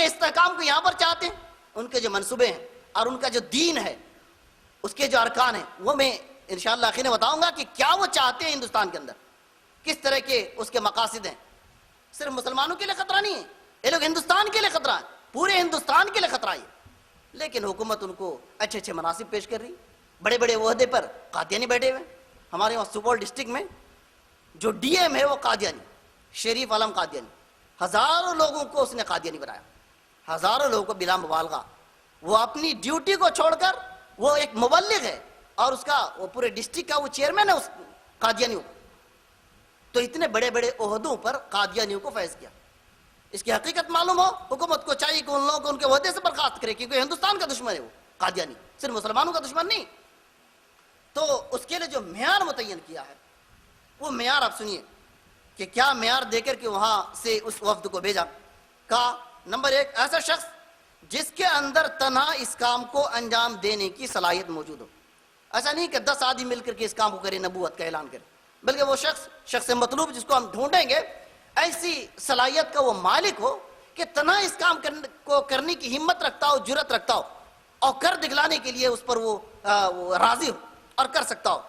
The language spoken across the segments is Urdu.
کے استحکام کو یہاں پر چاہتے ہیں. ان کے جو منصوبے ہیں اور ان کا جو دین ہے، اس کے جو ارکان ہیں، وہ میں انشاءاللہ آخر میں بتاؤں گا کہ کیا وہ چاہتے ہیں ہندوستان کے اندر، کس طرح کے اس کے مقاصد ہیں. صرف مسلمانوں کے لیے خطرہ نہیں ہے، یہ لوگ ہندوستان کے لیے خطرہ ہے، پورے ہندوستان کے لیے خطرہ ہے. لیکن حکومت ان کو اچھے اچھے مناصب پیش کر رہی، بڑے بڑے عہدے پر قادیانی بیٹھے ہوئے. ہمارے وہاں سپول ڈسٹرکٹ میں جو ڈی ایم ہے وہ قادیانی، شریف عالم قادیانی. ہزاروں لوگوں کو اس نے قادیانی بنایا، ہزاروں لوگوں کو بلا مبالغہ. وہ اپنی ڈیوٹی کو چھوڑ کر، وہ ایک مبلغ ہے اور اس کا وہ پورے ڈسٹرکٹ کا وہ چیئرمین ہے اس قادیانیوں. تو اتنے بڑے بڑے عہدوں پر قادیانیوں کو فیض کیا. اس کی حقیقت معلوم ہو، حکومت کو چاہیے کہ ان لوگوں کو ان کے عہدے سے برخاست کرے، کیونکہ ہندوستان کا دشمن ہے وہ قادیانی، صرف مسلمانوں کا دشمن نہیں. تو اس کے لیے جو معیار متعین کیا ہے، وہ معیار آپ سنیے کہ کیا معیار دے کر کے وہاں سے اس وفد کو بھیجا. کہا نمبر 1، ایسا شخص جس کے اندر تنہا اس کام کو انجام دینے کی صلاحیت موجود ہو. ایسا نہیں کہ 10 آدمی مل کر کے اس کام کو کرے، نبوت کا اعلان کرے، بلکہ وہ شخص مطلوب جس کو ہم ڈھونڈیں گے ایسی صلاحیت کا وہ مالک ہو کہ تنہا اس کام کو کرنے کی ہمت رکھتا ہو، جرت رکھتا ہو، اور کر دکھلانے کے لیے اس پر وہ راضی ہو اور کر سکتا ہو.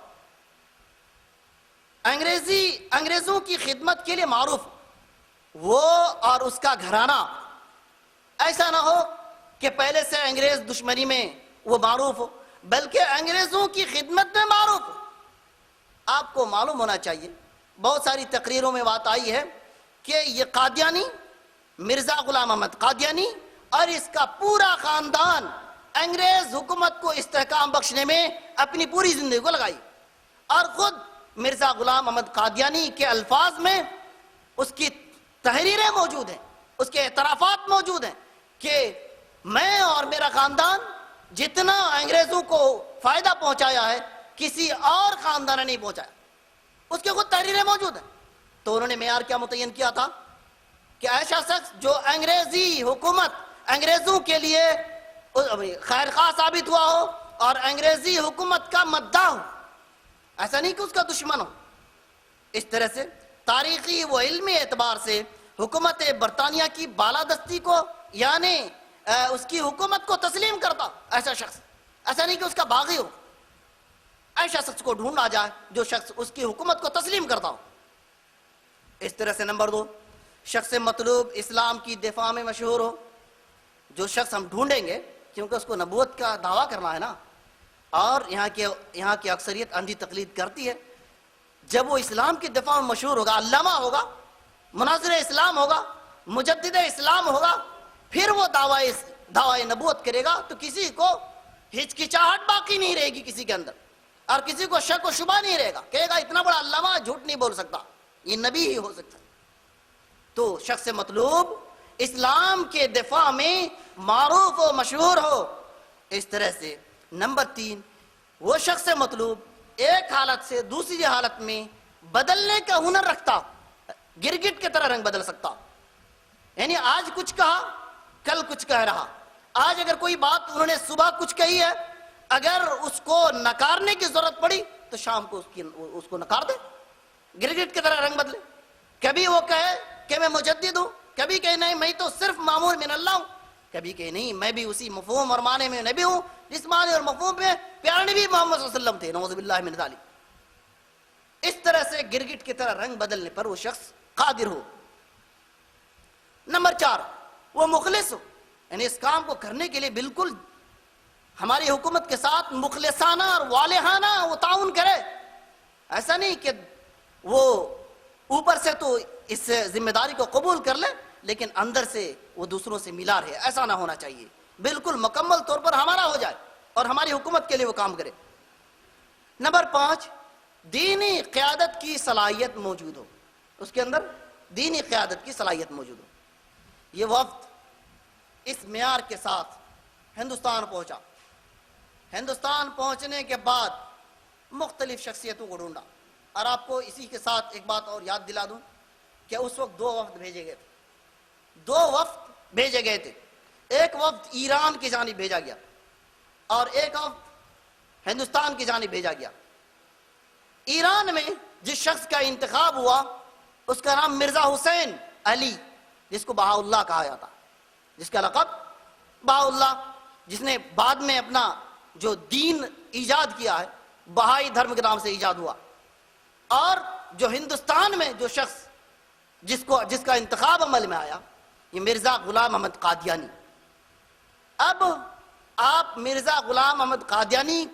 انگریزوں کی خدمت کے لیے معروف وہ اور اس کا گھرانہ. ایسا نہ ہو کہ پہلے سے انگریز دشمنی میں وہ معروف ہو، بلکہ انگریزوں کی خدمت میں معروف ہو. آپ کو معلوم ہونا چاہیے، بہت ساری تقریروں میں بات آئی ہے کہ یہ قادیانی، مرزا غلام احمد قادیانی اور اس کا پورا خاندان انگریز حکومت کو استحکام بخشنے میں اپنی پوری زندگی کو لگائی. اور خود مرزا غلام احمد قادیانی کے الفاظ میں اس کی تحریریں موجود ہیں، اس کے اعترافات موجود ہیں کہ میں اور میرا خاندان جتنا انگریزوں کو فائدہ پہنچایا ہے کسی اور خاندان نے نہیں پہنچایا. اس کے خود تحریریں موجود ہیں. تو انہوں نے معیار کیا متعین کیا تھا کہ ایسا شخص جو انگریزی حکومت، انگریزوں کے لیے خیر خواہ ثابت ہوا ہو اور انگریزی حکومت کا مداح ہو، ایسا نہیں کہ اس کا دشمن ہو. اس طرح سے تاریخی و علمی اعتبار سے حکومت برطانیہ کی بالادستی کو، یعنی اس کی حکومت کو تسلیم کرتا ایسا شخص، ایسا نہیں کہ اس کا باغی ہو. ایسا شخص کو ڈھونڈا جائے جو شخص اس کی حکومت کو تسلیم کرتا ہو. اس طرح سے نمبر 2، شخص مطلوب اسلام کی دفاع میں مشہور ہو. جو شخص ہم ڈھونڈیں گے، کیونکہ اس کو نبوت کا دعویٰ کرنا ہے نا، اور یہاں کی اکثریت اندھی تقلید کرتی ہے. جب وہ اسلام کی دفاع میں مشہور ہوگا، علامہ ہوگا، مناظر اسلام ہوگا، مجدد اسلام ہوگا، پھر وہ دعوی نبوت کرے گا تو کسی کو ہچکچاہٹ باقی نہیں رہے گی کسی کے اندر، اور کسی کو شک و شبہ نہیں رہے گا. کہے گا اتنا بڑا علامہ جھوٹ نہیں بول سکتا، یہ نبی ہی ہو سکتا. تو شخص مطلوب اسلام کے دفاع میں معروف و مشہور ہو. اس طرح سے نمبر 3، وہ شخص مطلوب ایک حالت سے دوسری حالت میں بدلنے کا ہنر رکھتا، گرگٹ کی طرح رنگ بدل سکتا. یعنی آج کچھ کہا، کل کچھ کہہ رہا. آج اگر کوئی بات انہوں نے صبح کچھ کہی ہے، اگر اس کو نکارنے کی ضرورت پڑی تو شام کو اس کو نکار دے، گرگٹ کی طرح رنگ بدلے. کبھی وہ کہے کہ میں مجدد ہوں، کبھی کہے نہیں میں تو صرف معمور من اللہ ہوں، کبھی کہے نہیں میں بھی اسی مفہوم اور معنی میں نبی ہوں جس معنی اور مفہوم میں پیارے نبی محمد صلی اللہ علیہ وسلم تھے، نعوذ باللہ من ذالک. اس طرح سے گرگٹ کی طرح رنگ بدلنے پر وہ شخص قادر ہو. نمبر 4، وہ مخلص ہو، یعنی اس کام کو کرنے کے لیے بالکل ہماری حکومت کے ساتھ مخلصانہ اور والہانہ وہ تعاون کرے. ایسا نہیں کہ وہ اوپر سے تو اس ذمہ داری کو قبول کر لے لیکن اندر سے وہ دوسروں سے ملا رہے. ایسا نہ ہونا چاہیے، بالکل مکمل طور پر ہمارا ہو جائے اور ہماری حکومت کے لیے وہ کام کرے. نمبر 5، دینی قیادت کی صلاحیت موجود ہو، اس کے اندر دینی قیادت کی صلاحیت موجود ہو. یہ وفد اس معیار کے ساتھ ہندوستان پہنچا. ہندوستان پہنچنے کے بعد مختلف شخصیتوں کو ڈھونڈا. اور آپ کو اسی کے ساتھ ایک بات اور یاد دلا دوں کہ اس وقت 2 وفد بھیجے گئے تھے. 2 وفد بھیجے گئے تھے. ایک وفد ایران کی جانب بھیجا گیا اور ایک وفد ہندوستان کی جانب بھیجا گیا. ایران میں جس شخص کا انتخاب ہوا اس کا نام مرزا حسین علی، جس کو بہاء اللہ کہا جاتا. جس کا لقب بہاء اللہ، جس نے بعد میں اپنا جو دین ایجاد کیا ہے بہائی دھرم کے نام سے ایجاد ہوا، اور جو ہندوستان میں جو شخص جس کا انتخاب عمل میں آیا یہ مرزا غلام احمد قادیانی۔ اب آپ مرزا غلام احمد قادیانی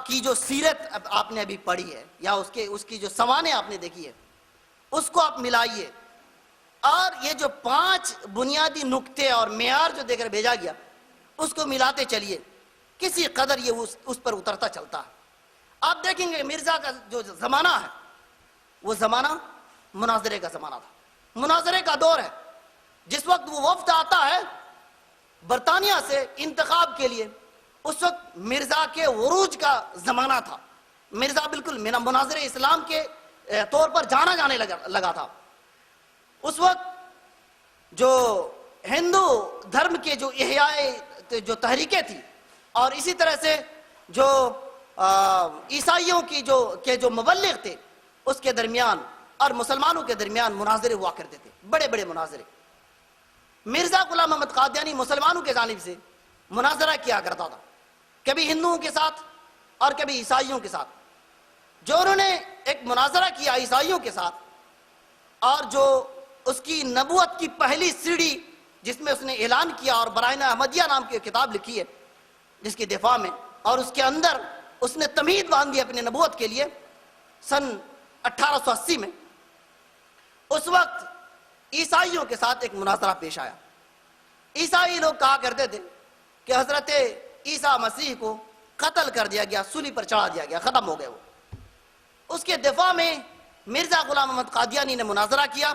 کی جو سیرت آپ نے ابھی پڑھی ہے یا اس کی جو سوانح آپ نے دیکھی ہے اس کو آپ ملائیے، اور یہ جو 5 بنیادی نقطے اور معیار جو دے کر بھیجا گیا اس کو ملاتے چلیے، کسی قدر یہ اس پر اترتا چلتا ہے۔ آپ دیکھیں گے مرزا کا جو زمانہ ہے وہ زمانہ مناظرے کا زمانہ تھا، مناظرے کا دور ہے۔ جس وقت وہ وفد آتا ہے برطانیہ سے انتخاب کے لیے، اس وقت مرزا کے عروج کا زمانہ تھا، مرزا بالکل مناظر اسلام کے طور پر جانے لگا تھا۔ اس وقت جو ہندو دھرم کے جو احیاء جو تحریکیں تھی اور اسی طرح سے جو عیسائیوں کی جو مبلغ تھے اس کے درمیان اور مسلمانوں کے درمیان مناظرے ہوا کرتے تھے، بڑے بڑے مناظرے۔ مرزا غلام احمد قادیانی مسلمانوں کے جانب سے مناظرہ کیا کرتا تھا، کبھی ہندوؤں کے ساتھ اور کبھی عیسائیوں کے ساتھ۔ جو انہوں نے ایک مناظرہ کیا عیسائیوں کے ساتھ، اور جو اس کی نبوت کی پہلی سیڑھی جس میں اس نے اعلان کیا اور برائن احمدیہ نام کی کتاب لکھی ہے جس کی دفاع میں، اور اس کے اندر اس نے تمہید باندھ دی اپنی نبوت کے لیے سن 1880 میں، اس وقت عیسائیوں کے ساتھ ایک مناظرہ پیش آیا۔ عیسائی لوگ کہا کرتے تھے کہ حضرت عیسیٰ مسیح کو قتل کر دیا گیا، سولی پر چڑھا دیا گیا، ختم ہو گئے وہ۔ اس کے دفاع میں مرزا غلام احمد قادیانی نے مناظرہ کیا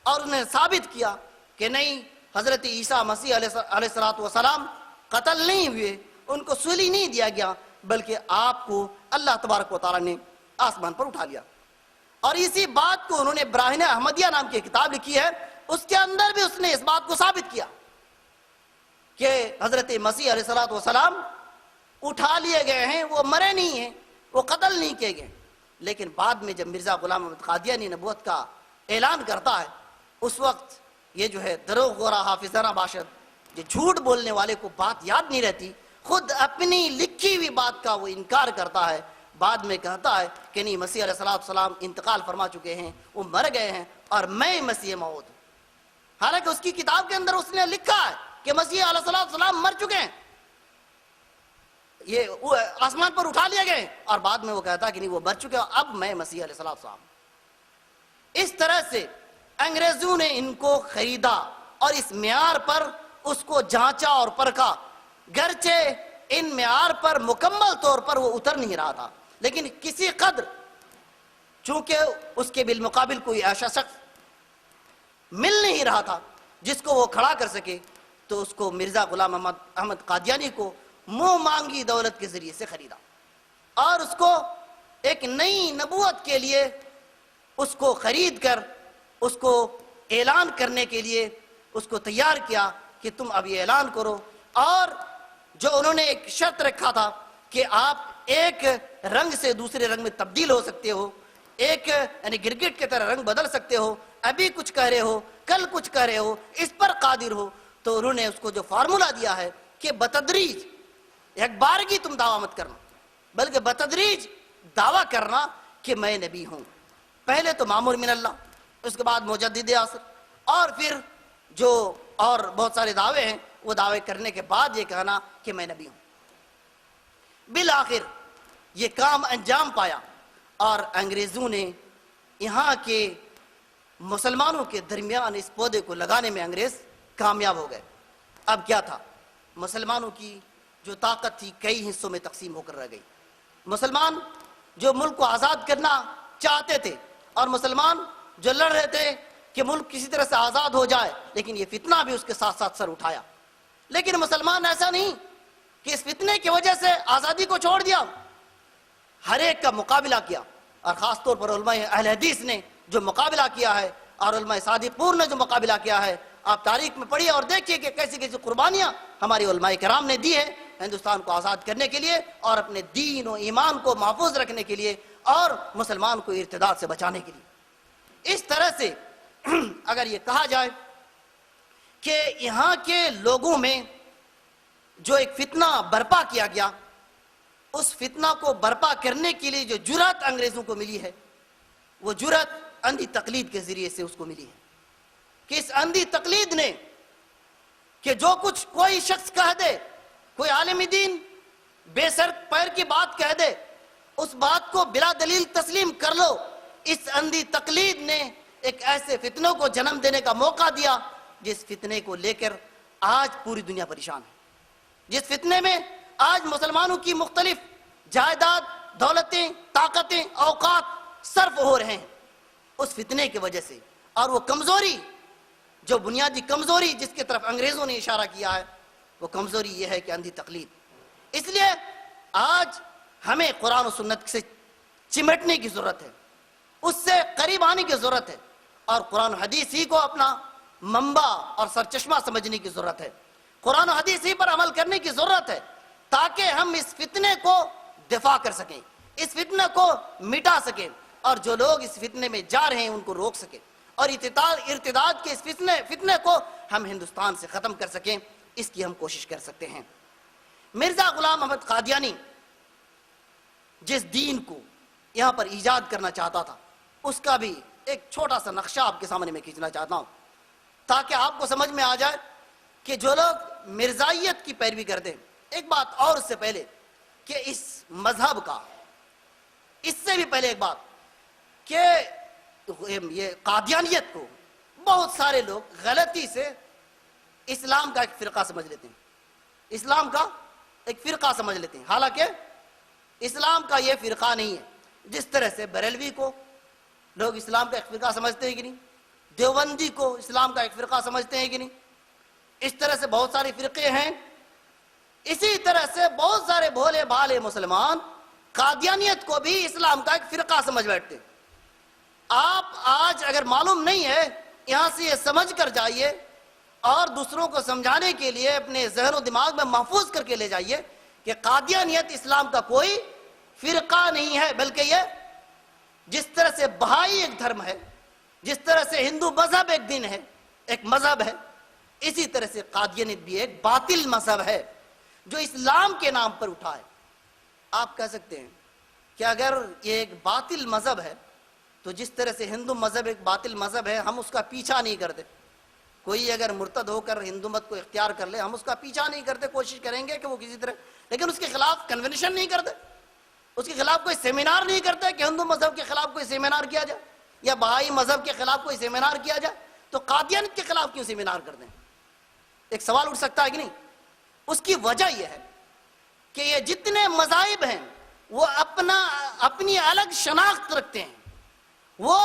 اور انہیں ثابت کیا کہ نہیں، حضرت عیسیٰ مسیح علیہ السلام قتل نہیں ہوئے، ان کو سولی نہیں دیا گیا، بلکہ آپ کو اللہ تبارک و تعالیٰ نے آسمان پر اٹھا لیا۔ اور اسی بات کو انہوں نے براہین احمدیہ نام کی کتاب لکھی ہے، اس کے اندر بھی اس نے اس بات کو ثابت کیا کہ حضرت مسیح علیہ السلام اٹھا لیے گئے ہیں، وہ مرے نہیں ہیں، وہ قتل نہیں کیے گئے۔ لیکن بعد میں جب مرزا غلام احمد قادیانی نبوت کا اعلان کرتا ہے، اس وقت یہ جو ہے دروغ گورا حافظانہ باشد، جو جھوٹ بولنے والے کو بات یاد نہیں رہتی، خود اپنی لکھی ہوئی بات کا وہ انکار کرتا ہے، بعد میں کہتا ہے کہ نہیں، مسیح علیہ السلام انتقال فرما چکے ہیں، وہ مر گئے ہیں اور میں مسیح موعود ہوں۔ حالانکہ اس کی کتاب کے اندر اس نے لکھا ہے کہ مسیح علیہ السلام مر چکے ہیں، یہ آسمان پر اٹھا لیا گئے، اور بعد میں وہ کہتا ہے کہ نہیں، وہ مر چکے ہیں، اب میں مسیح علیہ السلام۔ اس طرح سے انگریزوں نے ان کو خریدا اور اس معیار پر اس کو جانچا اور پرکھا، گرچہ ان معیار پر مکمل طور پر وہ اتر نہیں رہا تھا، لیکن کسی قدر چونکہ اس کے بالمقابل کوئی ایسا شخص مل نہیں رہا تھا جس کو وہ کھڑا کر سکے، تو اس کو مرزا غلام احمد قادیانی کو منہ مانگی دولت کے ذریعے سے خریدا، اور اس کو ایک نئی نبوت کے لیے اس کو خرید کر اس کو اعلان کرنے کے لیے اس کو تیار کیا کہ تم اب یہ اعلان کرو۔ اور جو انہوں نے ایک شرط رکھا تھا کہ آپ ایک رنگ سے دوسرے رنگ میں تبدیل ہو سکتے ہو، ایک یعنی گرگٹ کی طرح رنگ بدل سکتے ہو، ابھی کچھ کہہ رہے ہو کل کچھ کہہ رہے ہو، اس پر قادر ہو، تو انہوں نے اس کو جو فارمولا دیا ہے کہ بتدریج، ایک بارگی تم دعویٰ مت کرنا، بلکہ بتدریج دعویٰ کرنا کہ میں نبی ہوں۔ پہلے تو مامور من اللہ، اس کے بعد مجدد عصر، اور پھر جو اور بہت سارے دعوے ہیں، وہ دعوے کرنے کے بعد یہ کہنا کہ میں نبی ہوں۔ بالآخر یہ کام انجام پایا اور انگریزوں نے یہاں کے مسلمانوں کے درمیان اس پودے کو لگانے میں انگریز کامیاب ہو گئے۔ اب کیا تھا، مسلمانوں کی جو طاقت تھی کئی حصوں میں تقسیم ہو کر رہ گئی۔ مسلمان جو ملک کو آزاد کرنا چاہتے تھے، اور مسلمان جو لڑ رہے تھے کہ ملک کسی طرح سے آزاد ہو جائے، لیکن یہ فتنہ بھی اس کے ساتھ ساتھ سر اٹھایا۔ لیکن مسلمان ایسا نہیں کہ اس فتنے کی وجہ سے آزادی کو چھوڑ دیا، ہر ایک کا مقابلہ کیا، اور خاص طور پر علماء اہل حدیث نے جو مقابلہ کیا ہے اور علماء صادقون نے جو مقابلہ کیا ہے، آپ تاریخ میں پڑھیے اور دیکھیے کہ کیسی کیسی قربانیاں ہماری علماء کرام نے دی ہے ہندوستان کو آزاد کرنے کے لیے اور اپنے دین و ایمان کو محفوظ رکھنے کے لیے اور مسلمان کو ارتداد سے بچانے کے لیے۔ اس طرح سے اگر یہ کہا جائے کہ یہاں کے لوگوں میں جو ایک فتنہ برپا کیا گیا، اس فتنہ کو برپا کرنے کے لیے جو جرأت انگریزوں کو ملی ہے، وہ جرأت اندھی تقلید کے ذریعے سے اس کو ملی ہے، کہ اس اندھی تقلید نے کہ جو کچھ کوئی شخص کہہ دے، کوئی عالم دین بے سر پیر کی بات کہہ دے، اس بات کو بلا دلیل تسلیم کر لو، اس اندھی تقلید نے ایک ایسے فتنوں کو جنم دینے کا موقع دیا جس فتنے کو لے کر آج پوری دنیا پریشان ہے، جس فتنے میں آج مسلمانوں کی مختلف جائیداد، دولتیں، طاقتیں، اوقات صرف ہو رہے ہیں، اس فتنے کی وجہ سے۔ اور وہ کمزوری، جو بنیادی کمزوری جس کی طرف انگریزوں نے اشارہ کیا ہے، وہ کمزوری یہ ہے کہ اندھی تقلید۔ اس لیے آج ہمیں قرآن و سنت سے چمٹنے کی ضرورت ہے، اس سے قریب آنے کی ضرورت ہے، اور قرآن و حدیث ہی کو اپنا منبع اور سرچشمہ سمجھنے کی ضرورت ہے، قرآن و حدیث ہی پر عمل کرنے کی ضرورت ہے، تاکہ ہم اس فتنے کو دفاع کر سکیں، اس فتنے کو مٹا سکیں، اور جو لوگ اس فتنے میں جا رہے ہیں ان کو روک سکیں، اور ارتداد کے اس فتنے کو ہم ہندوستان سے ختم کر سکیں، اس کی ہم کوشش کر سکتے ہیں۔ مرزا غلام احمد قادیانی جس دین کو یہاں پر ایجاد کرنا چاہتا تھا، اس کا بھی ایک چھوٹا سا نقشہ آپ کے سامنے میں کھینچنا چاہتا ہوں، تاکہ آپ کو سمجھ میں آ جائے کہ جو لوگ مرزائیت کی پیروی کرتے ہیں۔ ایک بات اور اس سے پہلے کہ اس مذہب کا، اس سے بھی پہلے ایک بات کہ یہ قادیانیت کو بہت سارے لوگ غلطی سے اسلام کا ایک فرقہ سمجھ لیتے ہیں، اسلام کا ایک فرقہ سمجھ لیتے ہیں، حالانکہ اسلام کا یہ فرقہ نہیں ہے۔ جس طرح سے بریلوی کو لوگ اسلام کا ایک فرقہ سمجھتے ہیں کہ نہیں، دیوبندی کو اسلام کا ایک فرقہ سمجھتے ہیں کہ نہیں، اس طرح سے بہت سارے فرقے ہیں، اسی طرح سے بہت سارے بھولے بھالے مسلمان قادیانیت کو بھی اسلام کا ایک فرقہ سمجھ بیٹھتے ہیں۔ آپ آج اگر معلوم نہیں ہے، یہاں سے یہ سمجھ کر جائیے اور دوسروں کو سمجھانے کے لیے اپنے ذہن و دماغ میں محفوظ کر کے لے جائیے کہ قادیانیت اسلام کا کوئی فرقہ نہیں ہے، بلکہ یہ جس طرح سے بہائی ایک دھرم ہے، جس طرح سے ہندو مذہب ایک دین ہے، ایک مذہب ہے، اسی طرح سے قادیانیت بھی ایک باطل مذہب ہے جو اسلام کے نام پر اٹھا ہے۔ آپ کہہ سکتے ہیں کہ اگر یہ ایک باطل مذہب ہے تو جس طرح سے ہندو مذہب ایک باطل مذہب ہے، ہم اس کا پیچھا نہیں کرتے۔ کوئی اگر مرتد ہو کر ہندو مت کو اختیار کر لے، ہم اس کا پیچھا نہیں کرتے، کوشش کریں گے کہ وہ کسی طرح، لیکن اس کے خلاف کنونشن نہیں کرتے، اس کے خلاف کوئی سیمینار نہیں کرتے کہ ہندو مذہب کے خلاف کوئی سیمینار کیا جائے یا بہائی مذہب کے خلاف کوئی سیمینار کیا جائے، تو قادیانیت کے خلاف کیوں سیمینار کرتے ہیں؟ ایک سوال اٹھ سکتا ہے کہ نہیں؟ اس کی وجہ یہ ہے کہ یہ جتنے مذاہب ہیں وہ اپنی الگ شناخت رکھتے ہیں، وہ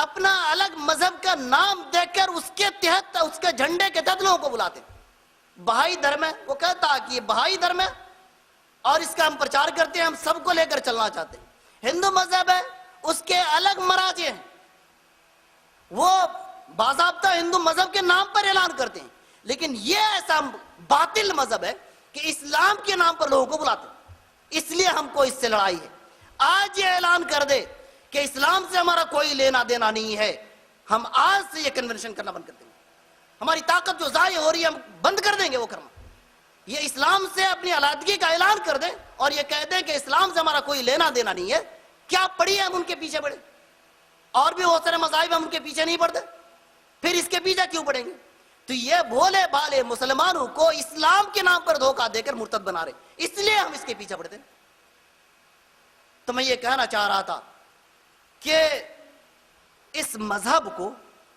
اپنا الگ مذہب کا نام دے کر اس کے تحت، اس کے جھنڈے کے تحت لوگوں کو بلاتے ہیں۔ بہائی دھرم ہے، وہ کہتا ہے کہ یہ بہائی دھرم ہے اور اس کا ہم پرچار کرتے ہیں، ہم سب کو لے کر چلنا چاہتے ہیں۔ ہندو مذہب ہے، اس کے الگ مراجع ہیں، وہ باضابطہ ہندو مذہب کے نام پر اعلان کرتے ہیں، لیکن یہ ایسا باطل مذہب ہے کہ اسلام کے نام پر لوگوں کو بلاتے ہیں۔ اس لیے ہم کو اس سے لڑائی ہے۔ آج یہ اعلان کر دے کہ اسلام سے ہمارا کوئی لینا دینا نہیں ہے، ہم آج سے یہ کنونشن کرنا بند کر دیں گے، ہماری طاقت جو ضائع ہو رہی ہے ہم بند کر دیں گے وہ کرنا۔ یہ اسلام سے اپنی علیحدگی کا اعلان کر دیں اور یہ کہہ دیں کہ اسلام سے ہمارا کوئی لینا دینا نہیں ہے، کیا پڑھی ہے ہم ان کے پیچھے پڑے؟ اور بھی بہت سارے مذاہب ہم ان کے پیچھے نہیں پڑتے، پھر اس کے پیچھے کیوں پڑیں گے؟ تو یہ بھولے بھالے مسلمانوں کو اسلام کے نام پر دھوکہ دے کر مرتد بنا رہے، اس لیے ہم اس کے پیچھے پڑتے ہیں۔ تو میں یہ کہنا چاہ رہا تھا کہ اس مذہب کو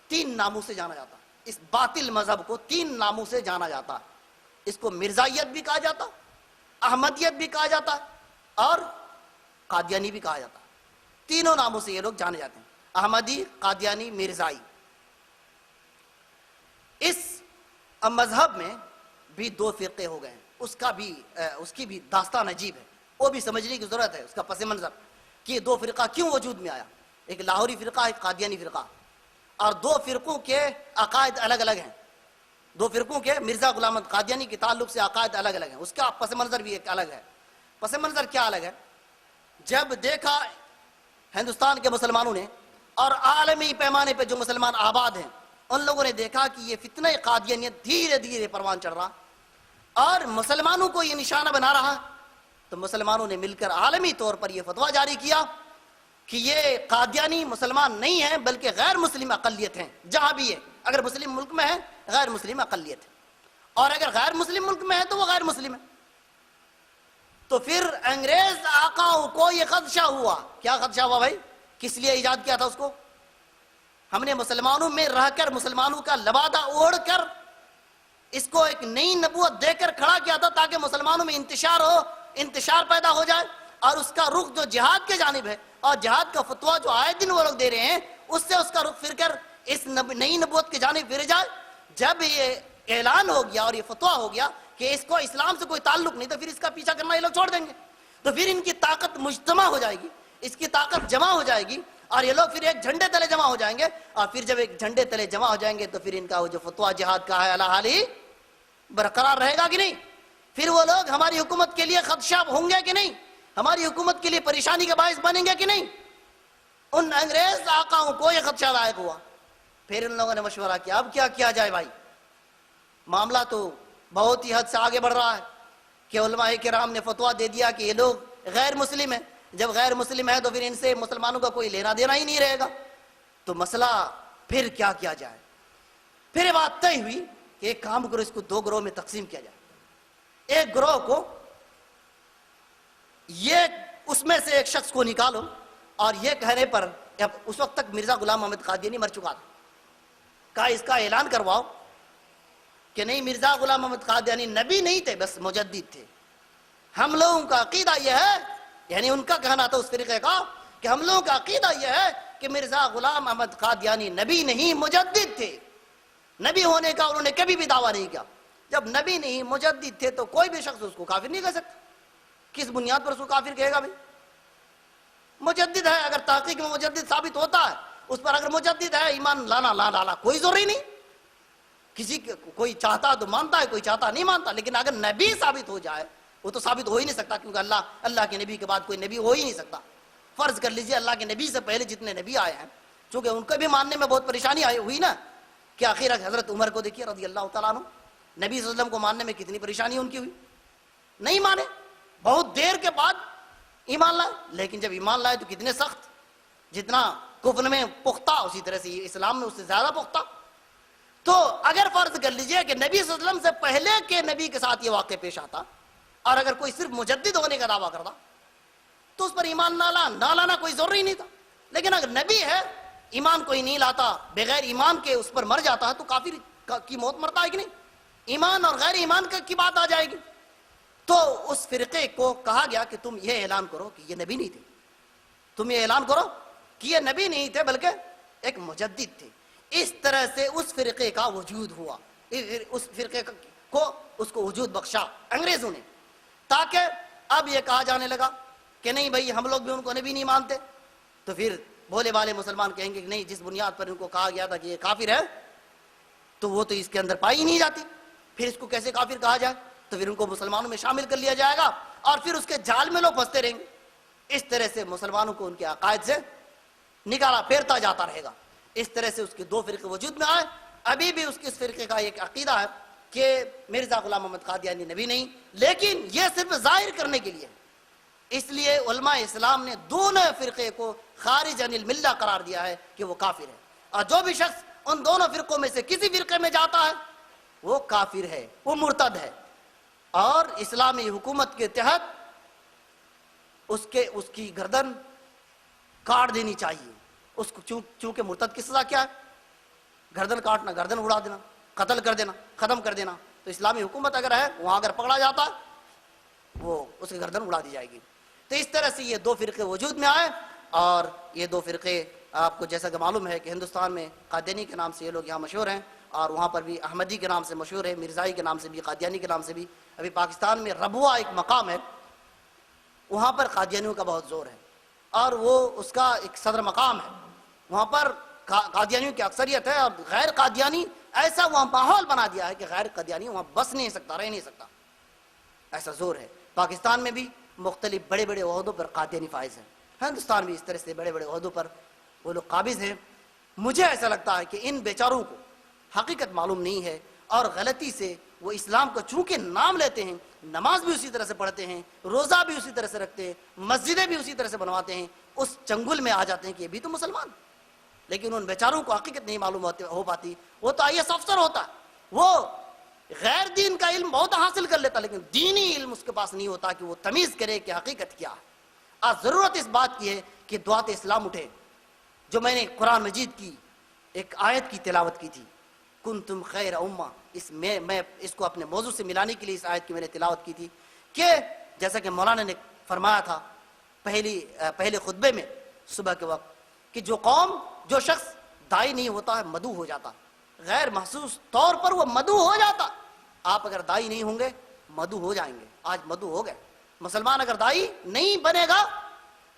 3 ناموں سے جانا جاتا ہے، اس باطل مذہب کو 3 ناموں سے جانا جاتا ہے۔ اس کو مرزائیت بھی کہا جاتا، احمدیت بھی کہا جاتا ہے اور قادیانی بھی کہا جاتا ہے۔ تینوں ناموں سے یہ لوگ جانے جاتے ہیں، احمدی، قادیانی، مرزائی۔ اس مذہب میں بھی 2 فرقے ہو گئے ہیں، اس کی بھی داستان عجیب ہے، وہ بھی سمجھنے کی ضرورت ہے، اس کا پس منظر کہ یہ 2 فرقہ کیوں وجود میں آیا۔ ایک لاہوری فرقہ، ایک قادیانی فرقہ، اور 2 فرقوں کے عقائد الگ الگ ہیں۔ 2 فرقوں کے مرزا غلام احمد قادیانی کے تعلق سے عقائد الگ الگ ہیں، اس کا پس منظر بھی ایک الگ ہے۔ پس منظر کیا الگ ہے؟ جب دیکھا ہندوستان کے مسلمانوں نے اور عالمی پیمانے پہ جو مسلمان آباد ہیں ان لوگوں نے دیکھا کہ یہ فتنہ قادیانیت دھیرے دھیرے پروان چڑھ رہا اور مسلمانوں کو یہ نشانہ بنا رہا، تو مسلمانوں نے مل کر عالمی طور پر یہ فتویٰ جاری کیا کہ یہ قادیانی مسلمان نہیں ہیں بلکہ غیر مسلم اقلیت ہیں، جہاں بھی ہے، اگر مسلم ملک میں ہے غیر مسلم اقلیت ہے، اور اگر غیر مسلم ملک میں ہے تو وہ غیر مسلم ہے۔ تو پھر انگریز آقاؤں کو یہ خدشہ ہوا، کیا خدشہ ہوا بھائی؟ کس لیے ایجاد کیا تھا اس کو؟ ہم نے مسلمانوں میں رہ کر مسلمانوں کا لبادہ اوڑھ کر اس کو ایک نئی نبوت دے کر کھڑا کیا تھا تاکہ مسلمانوں میں انتشار ہو، انتشار پیدا ہو جائے، اور اس کا رخ جو جہاد کے جانب ہے اور جہاد کا فتویٰ جو آئے دن وہ لوگ دے رہے ہیں اس سے اس کا رخ پھر کر اس نئی نبوت کے جانب پھر جائے۔ جب یہ اعلان ہو گیا اور یہ فتویٰ ہو گیا کہ اس کو اسلام سے کوئی تعلق نہیں، تو پھر اس کا پیچھا کرنا یہ لوگ چھوڑ دیں گے، تو پھر ان کی طاقت مجتمع ہو جائے گی، اس کی طاقت جمع ہو جائے گی، اور یہ لوگ پھر ایک جھنڈے تلے جمع ہو جائیں گے، اور پھر جب ایک جھنڈے تلے جمع ہو جائیں گے تو پھر ان کا وہ جو فتویٰ جہاد کا ہے علی حال ہی برقرار رہے گا کہ نہیں؟ پھر وہ لوگ ہماری حکومت کے لیے خدشہ ہوں گے کہ نہیں؟ ہماری حکومت کے لیے پریشانی کا باعث بنیں گے کہ نہیں؟ ان انگریز آقاؤں کو یہ خدشہ لاحق ہوا۔ پھر ان لوگوں نے مشورہ کیا اب کیا کیا جائے بھائی؟ معاملہ تو بہت ہی حد سے آگے بڑھ رہا ہے کہ علماء کرام نے فتویٰ دے دیا کہ یہ لوگ غیر مسلم ہیں، جب غیر مسلم ہے تو پھر ان سے مسلمانوں کا کوئی لینا دینا ہی نہیں رہے گا، تو مسئلہ پھر کیا کیا جائے؟ پھر یہ بات طے ہوئی کہ ایک کام کرو، اس کو دو گروہ میں تقسیم کیا جائے۔ ایک گروہ کو یہ اس میں سے ایک شخص کو نکالو، اور یہ کہنے پر اس وقت تک مرزا غلام محمد قادیانی مر چکا تھا، کہا اس کا اعلان کرواؤ کہ نہیں، مرزا غلام محمد قادیانی نبی نہیں تھے، بس مجدد تھے۔ ہم لوگوں کا عقیدہ یہ ہے، یعنی ان کا کہنا تھا اس فرقے کا کہ ہم لوگوں کا عقیدہ یہ ہے کہ مرزا غلام احمد قادیانی نبی نہیں مجدد تھے، نبی ہونے کا انہوں نے کبھی بھی دعویٰ نہیں کیا۔ جب نبی نہیں مجدد تھے تو کوئی بھی شخص اس کو کافر نہیں کہہ سکتا۔ کس بنیاد پر اس کو کافر کہے گا بھائی؟ مجدد ہے، اگر تحقیق میں مجدد ثابت ہوتا ہے اس پر، اگر مجدد ہے ایمان لانا لا ڈالا کوئی ضروری نہیں، کسی کوئی چاہتا تو مانتا ہے، کوئی چاہتا نہیں مانتا، لیکن اگر نبی ثابت ہو جائے، وہ تو ثابت ہو ہی نہیں سکتا کیونکہ اللہ کے نبی کے بعد کوئی نبی ہو ہی نہیں سکتا۔ فرض کر لیجئے اللہ کے نبی سے پہلے جتنے نبی آئے ہیں، چونکہ ان کو بھی ماننے میں بہت پریشانی ہوئی نا، کہ آخر حضرت عمر کو دیکھیے رضی اللہ تعالیٰ عنہ، نبی صلی اللہ علیہ وسلم کو ماننے میں کتنی پریشانی ان کی ہوئی، نہیں مانے، بہت دیر کے بعد ایمان لائے، لیکن جب ایمان لائے تو کتنے سخت، جتنا کفر میں پختہ اسی طرح سے اسلام میں اس سے زیادہ پختہ۔ تو اگر فرض کر لیجئے کہ نبی صلی اللہ علیہ وسلم سے پہلے کے نبی کے ساتھ یہ واقع پیش آتا، اور اگر کوئی صرف مجدد ہونے کا دعویٰ کرتا تو اس پر ایمان نہ لانا کوئی ضروری نہیں تھا، لیکن اگر نبی ہے ایمان کوئی نہیں لاتا، بغیر ایمان کے اس پر مر جاتا ہے تو کافر کی موت مرتا ہے کہ نہیں؟ ایمان اور غیر ایمان کی بات آ جائے گی۔ تو اس فرقے کو کہا گیا کہ تم یہ اعلان کرو کہ یہ نبی نہیں تھے، تم یہ اعلان کرو کہ یہ نبی نہیں تھے بلکہ ایک مجدد تھے۔ اس طرح سے اس فرقے کا وجود ہوا، اس فرقے کو اس کو وجود بخشا انگریزوں نے، تاکہ اب یہ کہا جانے لگا کہ نہیں بھائی ہم لوگ بھی ان کو نبی نہیں مانتے، تو پھر بھولے والے مسلمان کہیں گے کہ نہیں، جس بنیاد پر ان کو کہا گیا تھا کہ یہ کافر ہے تو وہ تو اس کے اندر پائی ہی نہیں جاتی، پھر اس کو کیسے کافر کہا جائے؟ تو پھر ان کو مسلمانوں میں شامل کر لیا جائے گا اور پھر اس کے جال میں لوگ پھنستے رہیں گے۔ اس طرح سے مسلمانوں کو ان کے عقائد سے نکالا پھیرتا جاتا رہے گا۔ اس طرح سے اس کے دو فرقے وجود میں آئے۔ ابھی بھی اس فرقے کا ایک عقیدہ ہے کہ مرزا غلام محمد قادیانی نبی نہیں، لیکن یہ صرف ظاہر کرنے کے لیے، اس لیے علماء اسلام نے دونوں فرقے کو خارج عن الملہ قرار دیا ہے کہ وہ کافر ہے، اور جو بھی شخص ان دونوں فرقوں میں سے کسی فرقے میں جاتا ہے وہ کافر ہے، وہ مرتد ہے، اور اسلامی حکومت کے تحت اس کی گردن کاٹ دینی چاہیے اس کو، چونکہ مرتد کی سزا کیا ہے؟ گردن کاٹنا، گردن اڑا دینا، قتل کر دینا، ختم کر دینا۔ تو اسلامی حکومت اگر ہے وہاں اگر پکڑا جاتا ہے وہ اس کی گردن اڑا دی جائے گی۔ تو اس طرح سے یہ دو فرقے وجود میں آئے، اور یہ دو فرقے آپ کو جیسا کہ معلوم ہے کہ ہندوستان میں قادیانی کے نام سے یہ لوگ یہاں مشہور ہیں، اور وہاں پر بھی احمدی کے نام سے مشہور ہے، مرزائی کے نام سے بھی، قادیانی کے نام سے بھی۔ ابھی پاکستان میں ربوہ ایک مقام ہے، وہاں پر قادیانیوں کا بہت زور ہے، اور وہ اس کا ایک صدر مقام ہے، وہاں پر قادیانیوں کی اکثریت ہے، اور غیر قادیانی ایسا وہاں ماحول بنا دیا ہے کہ غیر قادیانی وہاں بس نہیں سکتا، رہ نہیں سکتا، ایسا زور ہے۔ پاکستان میں بھی مختلف بڑے بڑے عہدوں پر قادیانی فائز ہیں، ہندوستان بھی اس طرح سے بڑے بڑے عہدوں پر وہ لوگ قابض ہیں۔ مجھے ایسا لگتا ہے کہ ان بیچاروں کو حقیقت معلوم نہیں ہے، اور غلطی سے وہ اسلام کو چونکہ نام لیتے ہیں، نماز بھی اسی طرح سے پڑھتے ہیں، روزہ بھی اسی طرح سے رکھتے ہیں، مسجدیں بھی اسی طرح سے بنواتے ہیں، اس چنگل میں آ جاتے ہیں کہ یہ بھی تو مسلمان، لیکن ان بیچاروں کو حقیقت نہیں معلوم ہو پاتی۔ وہ تو IAS افسر ہوتا، وہ غیر دین کا علم بہت حاصل کر لیتا، لیکن دینی علم اس کے پاس نہیں ہوتا کہ وہ تمیز کرے کہ حقیقت کیا ہے۔ آج ضرورت اس بات کی ہے کہ دعات اسلام اٹھے، جو میں نے قرآن مجید کی ایک آیت کی تلاوت کی تھی، کنتم خیر امہ، میں اس کو اپنے موضوع سے ملانے کے لیے اس آیت کی میں نے تلاوت کی تھی، کہ جیسا کہ مولانا نے فرمایا تھا پہلے خطبے میں صبح کے وقت، کہ جو شخص دائی نہیں ہوتا ہے مدعو ہو جاتا، غیر محسوس طور پر وہ مدعو ہو جاتا۔ آپ اگر دائی نہیں ہوں گے مدعو ہو جائیں گے، آج مدعو ہو گئے۔ مسلمان اگر دائی نہیں بنے گا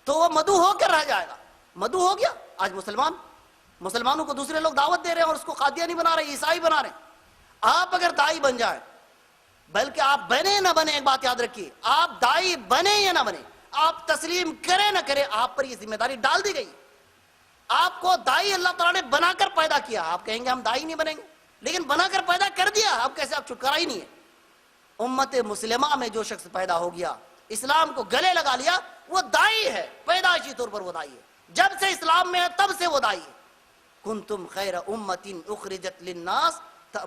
تو وہ مدعو ہو کر رہ جائے گا، مدعو ہو گیا۔ آج مسلمانوں کو دوسرے لوگ دعوت دے رہے ہیں اور اس کو قادیانی بنا رہے ہیں، عیسائی بنا رہے ہیں۔ آپ اگر دائی بن جائیں، بلکہ آپ بنے نہ بنے، ایک بات یاد رکھیے، آپ دائی بنے یا نہ بنے، آپ تسلیم کرے نہ کرے، آپ پر یہ ذمہ داری ڈال دی گئی۔ آپ کو دائی اللہ تعالیٰ نے بنا کر پیدا کیا، آپ کہیں گے ہم دائی نہیں بنیں گے، لیکن بنا کر پیدا کر دیا، اب کیسے؟ آپ چھٹکارا ہی نہیں ہے۔ امت مسلمہ میں جو شخص پیدا ہو گیا، اسلام کو گلے لگا لیا، وہ دائی ہے، پیدائشی طور پر وہ دائی ہے، جب سے اسلام میں ہے تب سے وہ دائی ہے۔ کنتم خیر امت اخرجت للناس